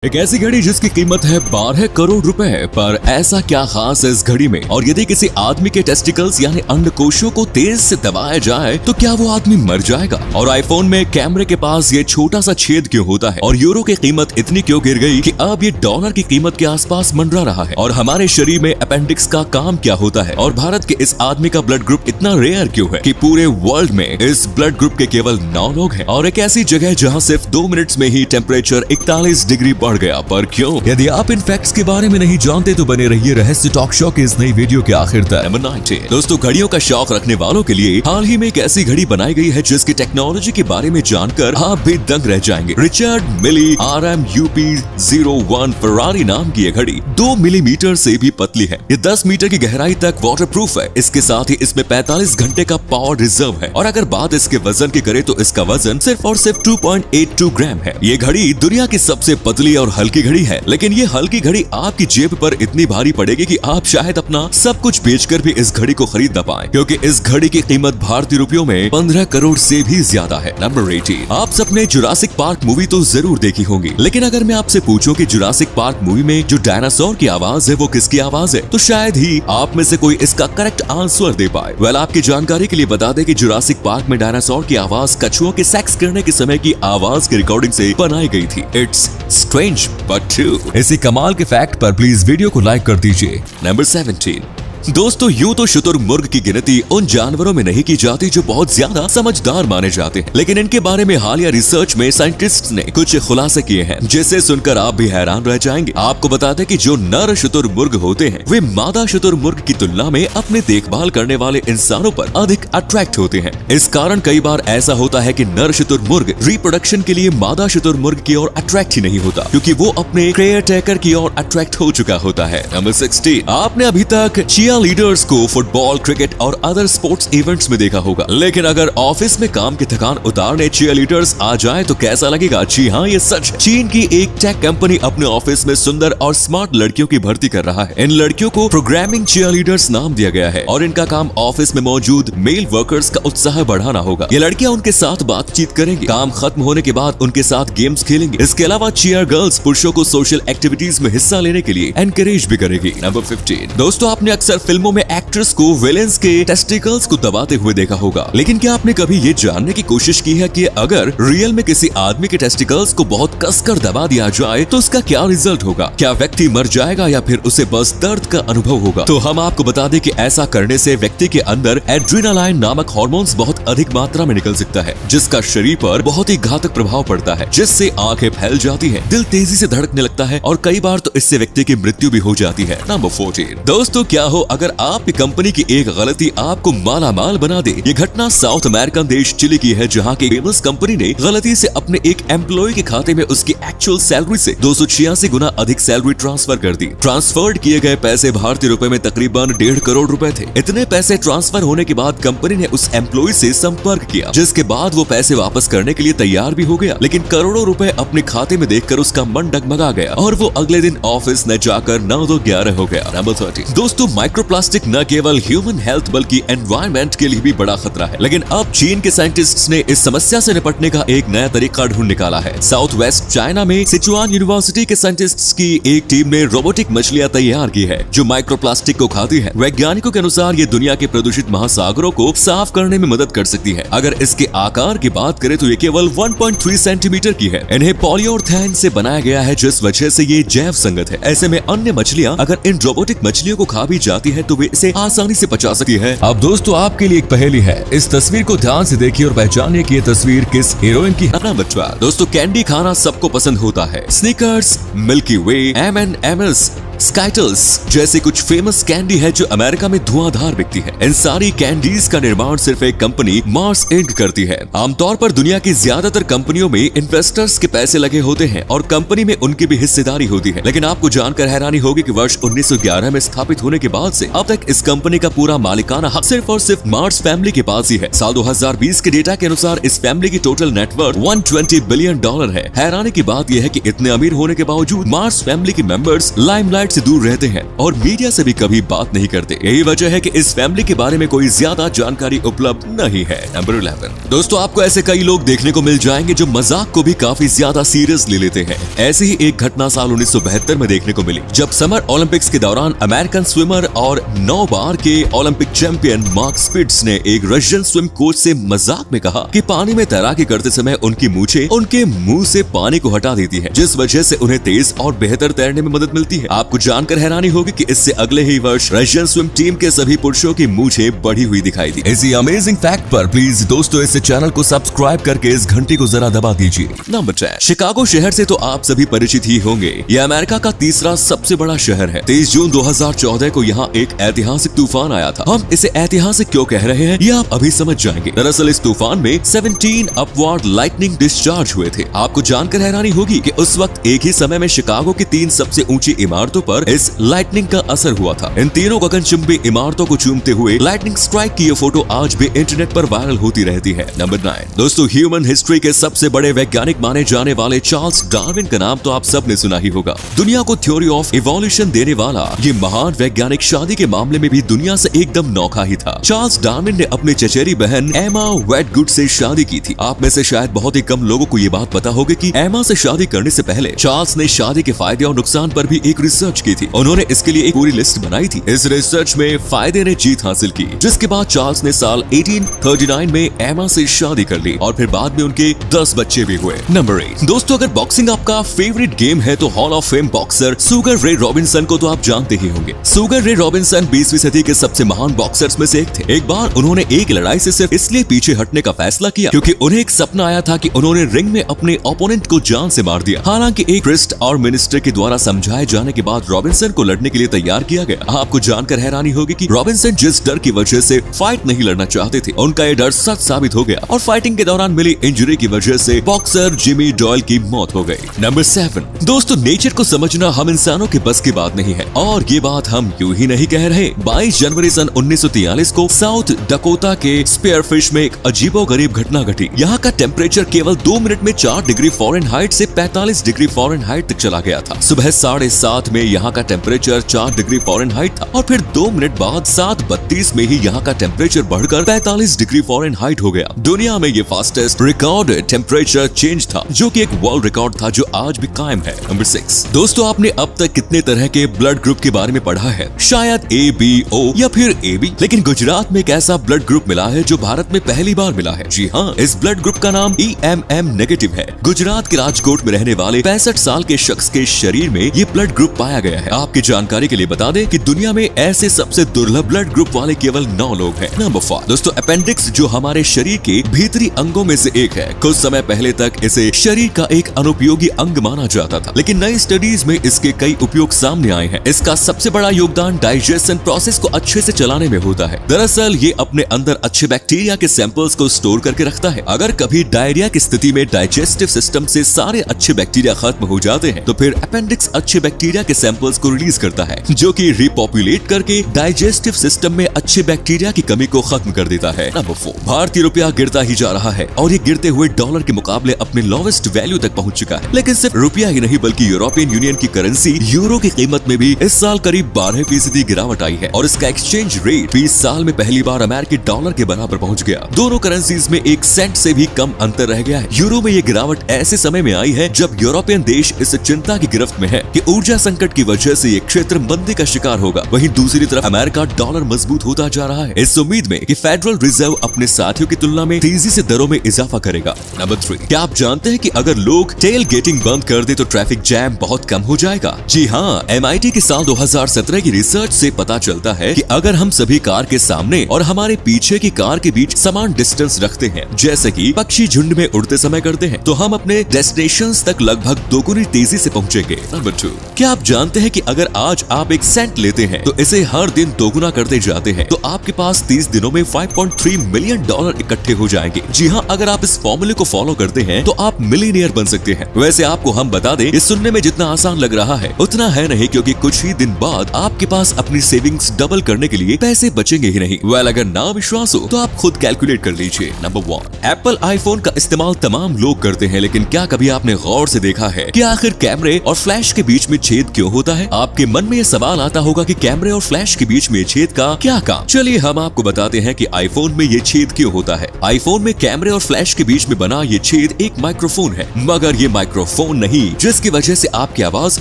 एक ऐसी घड़ी जिसकी कीमत है 12 करोड़ रुपए, पर ऐसा क्या खास है इस घड़ी में? और यदि किसी आदमी के टेस्टिकल्स यानी अंडकोशों को तेज से दबाया जाए तो क्या वो आदमी मर जाएगा? और आईफोन में कैमरे के पास ये छोटा सा छेद क्यों होता है? और यूरो की कीमत इतनी क्यों गिर गई कि अब ये डॉलर की कीमत के आसपास मंडरा रहा है? और हमारे शरीर में अपेंडिक्स का काम क्या होता है? और भारत के इस आदमी का ब्लड ग्रुप इतना रेयर क्यों है कि पूरे वर्ल्ड में इस ब्लड ग्रुप के केवल 9 लोग हैं? और एक ऐसी जगह जहाँ सिर्फ 2 मिनट्स में ही टेम्परेचर 41 डिग्री बढ़ गया, पर क्यों? यदि आप इन फैक्ट्स के बारे में नहीं जानते तो बने रहिए रहस्य टॉक शो के इस नई वीडियो के आखिर तक। नंबर 19 दोस्तों, घड़ियों का शौक रखने वालों के लिए हाल ही में एक ऐसी घड़ी बनाई गई है जिसकी टेक्नोलॉजी के बारे में जानकर आप भी दंग रह जाएंगे। रिचर्ड मिली RMUP01 फरारी नाम की यह घड़ी 2 मिलीमीटर से भी पतली है। ये 10 मीटर की गहराई तक वाटरप्रूफ है। इसके साथ ही इसमें 45 घंटे का पावर रिजर्व है। और अगर बात इसके वजन की करें तो इसका वजन सिर्फ और सिर्फ 2.82 ग्राम है। ये घड़ी दुनिया की सबसे पतली और हल्की घड़ी है, लेकिन ये हल्की घड़ी आपकी जेब पर इतनी भारी पड़ेगी कि आप शायद अपना सब कुछ बेचकर भी इस घड़ी को खरीद न पाएं, क्योंकि इस घड़ी की कीमत भारतीय रुपयों में 15 करोड़ से भी ज्यादा है। नंबर 18 आप सबने जुरासिक पार्क मूवी तो जरूर देखी होंगी, लेकिन अगर मैं आपसे पूछूं कि जुरासिक पार्क मूवी में जो डायनासोर की आवाज है वो किसकी आवाज है, तो शायद ही आप में से कोई इसका करेक्ट आंसर दे पाए। वेल, आपकी जानकारी के लिए बता दें कि जुरासिक पार्क में डायनासोर की आवाज कछुओं के सेक्स करने के समय की आवाज की रिकॉर्डिंग से बनाई गई थी। It's strange but true. इसी कमाल के फैक्ट पर प्लीज वीडियो को लाइक कर दीजिए। नंबर 17 दोस्तों, यूं तो शुतुरमुर्ग की गिनती उन जानवरों में नहीं की जाती जो बहुत ज्यादा समझदार माने जाते हैं, लेकिन इनके बारे में हालिया रिसर्च में साइंटिस्ट्स ने कुछ खुलासे किए हैं जिसे सुनकर आप भी हैरान रह जाएंगे। आपको बता दें कि जो नर शुतुरमुर्ग होते हैं वे मादा शुतुरमुर्ग की तुलना में अपने देखभाल करने वाले इंसानों पर अधिक अट्रैक्ट होते हैं। इस कारण कई बार ऐसा होता है कि नर शुतुरमुर्ग रिप्रोडक्शन के लिए मादा शुतुरमुर्ग की ओर अट्रैक्ट ही नहीं होता, क्योंकि वो अपने केयर टेकर की ओर अट्रैक्ट हो चुका होता है। नंबर 16 आपने अभी तक लीडर्स को फुटबॉल, क्रिकेट और अदर स्पोर्ट्स इवेंट्स में देखा होगा, लेकिन अगर ऑफिस में काम की थकान उतारने चीयर लीडर्स आ जाए तो कैसा लगेगा? जी हाँ, ये सच। चीन की एक टेक कंपनी अपने ऑफिस में सुंदर और स्मार्ट लड़कियों की भर्ती कर रहा है। इन लड़कियों को प्रोग्रामिंग चीयर लीडर्स नाम दिया गया है और इनका काम ऑफिस में मौजूद मेल वर्कर्स का उत्साह बढ़ाना होगा। ये लड़कियां उनके साथ बातचीत करेंगी, काम खत्म होने के बाद उनके साथ गेम्स खेलेंगे। इसके अलावा चीयर गर्ल्स पुरुषों को सोशल एक्टिविटीज में हिस्सा लेने के लिए एनकरेज भी करेगी। नंबर 15 दोस्तों, आपने अक्सर फिल्मों में एक्ट्रेस को विलेंस के टेस्टिकल्स को दबाते हुए देखा होगा, लेकिन क्या आपने कभी ये जानने की कोशिश की है कि अगर रियल में किसी आदमी के टेस्टिकल्स को बहुत कसकर दबा दिया जाए तो उसका क्या रिजल्ट होगा? क्या व्यक्ति मर जाएगा या फिर उसे बस दर्द का अनुभव होगा? तो हम आपको बता दें कि ऐसा करने से व्यक्ति के अंदर एड्रेनालाइन नामक हार्मोन्स बहुत अधिक मात्रा में निकल सकता है, जिसका शरीर पर बहुत ही घातक प्रभाव पड़ता है, जिससे आंखें फैल जाती है, दिल तेजी से धड़कने लगता है और कई बार तो इससे व्यक्ति की मृत्यु भी हो जाती है। नंबर 14 दोस्तों, क्या हो अगर आपकी कंपनी की एक गलती आपको माला माल बना दे? ये घटना साउथ अमेरिकन देश चिली की है, जहां की फेमस कंपनी ने गलती से अपने एक एम्प्लॉय के खाते में उसकी एक्चुअल सैलरी से 286 गुना अधिक सैलरी ट्रांसफर कर दी। ट्रांसफर्ड किए गए पैसे भारतीय रुपए में तकरीबन 1.5 करोड़ रुपए थे। इतने पैसे ट्रांसफर होने के बाद कंपनी ने उस एम्प्लॉय से संपर्क किया, जिसके बाद वो पैसे वापस करने के लिए तैयार भी हो गया, लेकिन करोड़ों रुपए अपने खाते में देखकर उसका मन डगमगा गया और वो अगले दिन ऑफिस न जाकर 9 to 11 हो गया। नंबर 30 दोस्तों, माइक्रोप्लास्टिक न केवल ह्यूमन हेल्थ बल्कि एनवायरनमेंट के लिए भी बड़ा खतरा है, लेकिन अब चीन के साइंटिस्ट्स ने इस समस्या से निपटने का एक नया तरीका ढूंढ निकाला है। साउथ वेस्ट चाइना में सिचुआन यूनिवर्सिटी के साइंटिस्ट्स की एक टीम ने रोबोटिक मछलियां तैयार की है जो माइक्रोप्लास्टिक को खाती है। वैज्ञानिकों के अनुसार ये दुनिया के प्रदूषित महासागरों को साफ करने में मदद कर सकती है। अगर इसके आकार की बात करें तो ये केवल 1.3 सेंटीमीटर की है। इन्हें पॉलीयुरेथेन से बनाया गया है, जिस वजह से ये जैव संगत है। ऐसे में अन्य मछलियां अगर इन रोबोटिक मछलियों को खा भी जाती है तो वे इसे आसानी से पचा सकती है। अब दोस्तों, आपके लिए एक पहेली है। इस तस्वीर को ध्यान से देखिए और पहचानिए कि ये तस्वीर किस हीरोइन की है। बच्चा दोस्तों, कैंडी खाना सबको पसंद होता है। स्निकर्स, मिल्की वे, M&M's, स्काइटल्स जैसी कुछ फेमस कैंडी है जो अमेरिका में धुआंधार बिकती है। इन सारी कैंडीज का निर्माण सिर्फ एक कंपनी मार्स इंक करती है। आमतौर पर दुनिया की ज्यादातर कंपनियों में इन्वेस्टर्स के पैसे लगे होते हैं और कंपनी में उनकी भी हिस्सेदारी होती है, लेकिन आपको जानकर हैरानी होगी कि वर्ष 1911 में स्थापित होने के बाद से अब तक इस कंपनी का पूरा मालिकाना हक सिर्फ और सिर्फ मार्स फैमिली के पास ही है। साल 2020 के डेटा के अनुसार इस फैमिली की टोटल नेटवर्थ $120 बिलियन है। हैरानी की बात यह है कि इतने अमीर होने के बावजूद मार्स फैमिली के मेंबर्स लाइमलाइट लाइमलाइट से दूर रहते हैं और मीडिया से भी कभी बात नहीं करते। यही वजह है कि इस फैमिली के बारे में कोई ज्यादा जानकारी उपलब्ध नहीं है। नंबर 11 दोस्तों, आपको ऐसे कई लोग देखने को मिल जाएंगे जो मजाक को भी काफी ज्यादा सीरियस ले लेते हैं। ऐसी ही एक घटना साल 1972 में देखने को मिली, जब समर ओलंपिक्स के दौरान अमेरिकन स्विमर और 9 बार के ओलंपिक चैंपियन मार्क स्पिट्ज ने एक रशियन स्विम कोच से मजाक में कहा कि पानी में तैराकी करते समय उनकी मूंछें उनके मुंह से पानी को हटा देती हैं, जिस वजह से उन्हें तेज और बेहतर तैरने में मदद मिलती है। आपको जानकर हैरानी होगी कि इससे अगले ही वर्ष रशियन स्विम टीम के सभी पुरुषों की मूंछें बढ़ी हुई दिखाई दी। इसी अमेजिंग फैक्ट पर प्लीज दोस्तों इस चैनल को सब्सक्राइब करके इस घंटी को जरा दबा दीजिए। नंबर 10 शिकागो शहर से तो आप सभी परिचित ही होंगे। यह अमेरिका का तीसरा सबसे बड़ा शहर है। 23 जून 2014 को यहाँ एक ऐतिहासिक तूफान आया था। हम इसे ऐतिहासिक क्यों कह रहे हैं, ये आप अभी समझ जाएंगे। दरअसल इस तूफान में 17 अपवार्ड लाइटनिंग डिस्चार्ज हुए थे। आपको जानकर हैरानी होगी कि उस वक्त एक ही समय में शिकागो की 3 सबसे ऊंची इमारतों पर इस लाइटनिंग का असर हुआ था। इन तीनों गगनचुंबी इमारतों को चूमते हुए लाइटनिंग स्ट्राइक की ये फोटो आज भी इंटरनेट पर वायरल होती रहती है। नंबर 9 दोस्तों, ह्यूमन हिस्ट्री के सबसे बड़े वैज्ञानिक माने जाने वाले चार्ल्स डार्विन का नाम तो आप सबने सुना ही होगा। दुनिया को थ्योरी ऑफ इवोल्यूशन देने वाला ये महान वैज्ञानिक शादी के मामले में भी दुनिया से एकदम नौखा ही था। चार्ल्स डार्विन ने अपनी चचेरी बहन एमा वेडगुड से शादी की थी। आप में से शायद बहुत ही कम लोगों को ये बात पता होगी कि एमा से शादी करने से पहले चार्ल्स ने शादी के फायदे और नुकसान पर भी एक रिसर्च की थी। उन्होंने इसके लिए एक पूरी लिस्ट बनाई थी। इस रिसर्च में फायदे ने जीत हासिल की, जिसके बाद चार्ल्स ने साल 1839 में एमा से शादी कर ली और फिर बाद में उनके 10 बच्चे भी हुए। नंबर 8 दोस्तों, अगर बॉक्सिंग आपका फेवरेट गेम है तो hall of fame boxer sugar रे रॉबिन्सन को तो आप जानते ही होंगे। सुगर रे रॉबिन्सन 20वीं सदी के सबसे महान बॉक्सर्स में से एक थे। एक बार उन्होंने एक लड़ाई से सिर्फ इसलिए पीछे हटने का फैसला किया क्योंकि उन्हें एक सपना आया था कि उन्होंने रिंग में अपने ओपोनेंट को जान से मार दिया। हालांकि एक प्रीस्ट और मिनिस्टर के द्वारा समझाए जाने के बाद रॉबिन्सन को लड़ने के लिए तैयार किया गया। आपको जानकर हैरानी होगी कि रॉबिन्सन जिस डर की वजह से फाइट नहीं लड़ना चाहते थे, उनका ये डर सच साबित हो गया और फाइटिंग के दौरान मिली इंजरी की वजह से बॉक्सर जिमी डॉयल की मौत हो गई। नंबर 7 दोस्तों, नेचर को समझना हम इंसानों के बस की बात नहीं है और ये बात हम यूं ही नहीं कह रहे। 22 जनवरी सन 1943 को साउथ डकोटा के स्पीयरफिश में एक अजीबोगरीब घटना घटी। यहाँ का टेम्परेचर केवल 2 मिनट में 4 डिग्री फ़ारेनहाइट से 45 डिग्री फ़ारेनहाइट तक चला गया था। सुबह 7:30 में यहाँ का टेम्परेचर 4 डिग्री फ़ारेनहाइट था और फिर 2 मिनट बाद 7:32 में ही यहाँ का टेम्परेचर बढ़कर 45 डिग्री फ़ारेनहाइट हो गया। दुनिया में ये फास्टेस्ट रिकॉर्डेड टेम्परेचर चेंज था, जो कि एक वर्ल्ड रिकॉर्ड था जो आज भी कायम है। नंबर 6 दोस्तों, आपने अब तक कितने तरह के ब्लड ग्रुप के बारे में पढ़ा है? शायद A, B, O या फिर AB, लेकिन गुजरात में एक ऐसा ब्लड ग्रुप मिला है जो भारत में पहली बार मिला है। जी हाँ, इस ब्लड ग्रुप का नाम EMM नेगेटिव है। गुजरात के राजकोट में रहने वाले 65 साल के शख्स के शरीर में ये ब्लड ग्रुप पाया गया है। आपकी जानकारी के लिए बता दें कि दुनिया में ऐसे सबसे दुर्लभ ब्लड ग्रुप वाले केवल 9 लोग हैं। नंबर 4 दोस्तों, अपेंडिक्स जो हमारे शरीर के भीतरी अंगों में से एक है। कुछ समय पहले तक इसे शरीर का एक अनुपयोगी अंग माना जाता था, लेकिन नई स्टडीज में इसके कई उपयोग सामने आए हैं। इसका सबसे बड़ा योगदान डाइजेशन प्रोसेस को अच्छे से चलाने में होता है। दरअसल ये अपने अंदर अच्छे बैक्टीरिया के सैंपल्स को स्टोर करके रखता है। अगर कभी डायरिया की स्थिति में डाइजेस्टिव सिस्टम से सारे अच्छे बैक्टीरिया खत्म हो जाते हैं तो फिर अपेंडिक्स अच्छे बैक्टीरिया के सैंपल्स को रिलीज करता है, जो कि रिपॉपुलेट करके डाइजेस्टिव सिस्टम में अच्छे बैक्टीरिया की कमी को खत्म कर देता है। नंबर 4 भारतीय रुपया गिरता ही जा रहा है और ये गिरते हुए डॉलर के मुकाबले अपने लोवेस्ट वैल्यू तक पहुंच चुका है। लेकिन सिर्फ रुपया ही नहीं बल्कि यूरोपियन यूनियन की करेंसी यूरो की कीमत में भी इस साल करीब 12% गिरावट आई है और इसका एक्सचेंज रेट 20 साल में पहली बार अमेरिकी डॉलर के बराबर पहुंच गया। दोनों करेंसीज में 1 सेंट से भी कम अंतर रह गया है। यूरो में ये गिरावट ऐसे समय में आई है जब यूरोपियन देश इस चिंता की गिरफ्त में है कि ऊर्जा संकट की वजह से ये क्षेत्र मंदी का शिकार होगा। वहीं दूसरी तरफ अमेरिका डॉलर मजबूत होता जा रहा है, इस उम्मीद में कि फेडरल रिजर्व अपने साथियों की तुलना में तेजी से दरों में इजाफा करेगा। नंबर 3 क्या आप जानते हैं कि अगर लोग टेल गेटिंग बंद कर दे तो ट्रैफिक जैम बहुत कम हो जाएगा? जी हाँ, MIT के साल 2017 की रिसर्च से पता चलता है कि अगर हम सभी कार के सामने और हमारे पीछे की कार के बीच समान डिस्टेंस रखते हैं, जैसे कि पक्षी झुंड में उड़ते समय करते हैं, तो हम अपने डेस्टिनेशंस तक लगभग दोगुनी तेजी से पहुंचेंगे। नंबर 2 क्या आप जानते हैं कि अगर आज आप एक सेंट लेते हैं तो इसे हर दिन दोगुना करते जाते हैं तो आपके पास 30 दिनों में $5.3 मिलियन इकट्ठे हो जाएंगे। जी हाँ, अगर आप इस फॉर्मूले को फॉलो करते हैं तो आप मिलीनियर बन सकते हैं। वैसे आपको हम बता दें, ये सुनने में जितना आसान लग रहा है उतना है नहीं, क्योंकि कुछ ही दिन बाद आपके पास अपनी सेविंग्स डबल करने के लिए पैसे बचेंगे ही नहीं। वेल, अगर ना विश्वास हो तो आप खुद कैलकुलेट कर लीजिए। नंबर 1 एप्पल आईफोन का इस्तेमाल तमाम लोग करते हैं, लेकिन क्या कभी आपने गौर से देखा है कि आखिर कैमरे और फ्लैश के बीच में छेद क्यों होता है? आपके मन में ये सवाल आता होगा कि कैमरे और फ्लैश के बीच में छेद का क्या काम? चलिए हम आपको बताते हैं कि आईफोन में ये छेद क्यों होता है। आईफोन में कैमरे और फ्लैश के बीच में बना ये छेद एक माइक्रोफोन है, मगर ये माइक्रोफोन नहीं जिसकी वजह से आपकी आवाज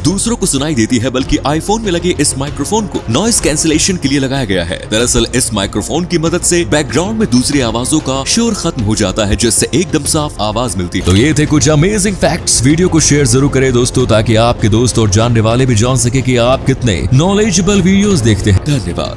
दूसरों को सुनाई देती है, बल्कि आईफोन में लगे इस माइक्रोफोन को नॉइस कैंसिलेशन के लिए लगाया गया है। दरअसल इस माइक्रोफोन की मदद से बैकग्राउंड में दूसरी आवाजों का शोर खत्म हो जाता है, जिससे एकदम साफ आवाज मिलती है। तो ये थे कुछ अमेजिंग फैक्ट्स। वीडियो को शेयर जरूर करें दोस्तों, ताकि आपके दोस्त और जानने वाले भी जान सके कि आप कितने नॉलेजेबल वीडियोस देखते हैं। धन्यवाद।